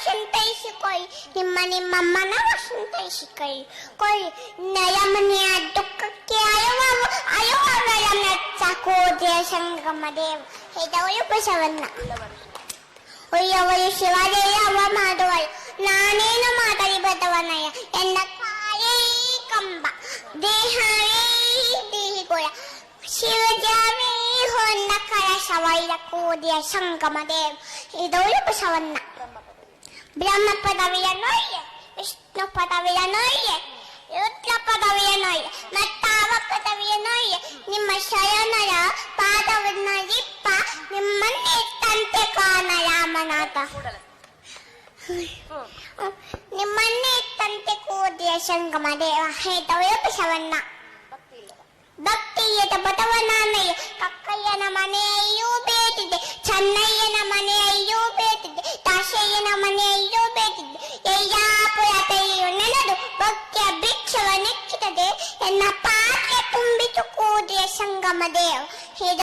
ಸಂತೈಸಿಕೊಳ್ಳಿ, ನಿಮ್ಮಮ್ಮನ ಸಂತೈಸಿಕೊಳ್ಳಿ. ನಯಮನೆಯ ದುಃಖಕ್ಕೆ ಅಯುವಗಳ ಮೆಚ್ಚ ಕೋದಿಯ ಸಂಗಮ ದೇವ ಹೆದವಳು ಬಸವಣ್ಣ. ಒಯ್ಯವಳು ಶಿವದೇವ ಮಾಡುವಳು, ನಾನೇನು ಮಾತಲಿ ಬದವನಯ್ಯ ಎನ್ನ ಕಾಯೇ ಕಂಬ ದೇಹವೇ ದೇಹಿಗೊಳ ಶಿವಜಾವೇ ಹೊನ್ನ ಕಳಶವೈಲ ಕೋದಿಯ ಸಂಗಮ ದೇವ ಹೆದವಳು ಬಸವಣ್ಣ. ಬ್ರಹ್ಮ ಪದವಿಯ ನೋಯ್ಯೆ, ವಿಷ್ಣು ಪದವಿಯ ನೋಯ್ಯೆ, ರುದ್ರ ಪದವಿಯ ನೋಯ್ಯೆ, ಮತ್ತಾವ ಪದವಿಯ ನೋಯ್ಯೆ. ನಿಮ್ಮ ಶಯನರ ಪಾದವನ್ನ ಇಪ್ಪ ನಿಮ್ಮನ್ನೇ ತಂತೆ ಕಾಣ ರಾಮನಾಥ. ನಿಮ್ಮನ್ನೇ ತಂತೆ ಕೋದಿಯ ಸಂಗಮ ದೇವ ಹೇತವೇ ಬಸವಣ್ಣ. ಭಕ್ತಿಯದ ಬಸವಣ್ಣನಯ್ಯ ಕಕ್ಕಯ್ಯನ ಮನೆಯೂ ಬೇಟಿದೆ, ಚೆನ್ನಯ್ಯನ ಮನೆಯೂ ಬೇಟಿದೆ, ದಾಸಯ್ಯನ ಮನೆಯೂ ಬೇಟಿದೆ. ಯಯ್ಯಾಪುರ ತೆರೆಯು ನೆನೆದು ಭಕ್ತಿಯ ಭಿಕ್ಷವ ನೆಚ್ಚಿದೆ, ಎನ್ನ ಪಾತ್ರೆ ತುಂಬಿತು ಕೋದಿಯ ಸಂಗಮ ದೇವ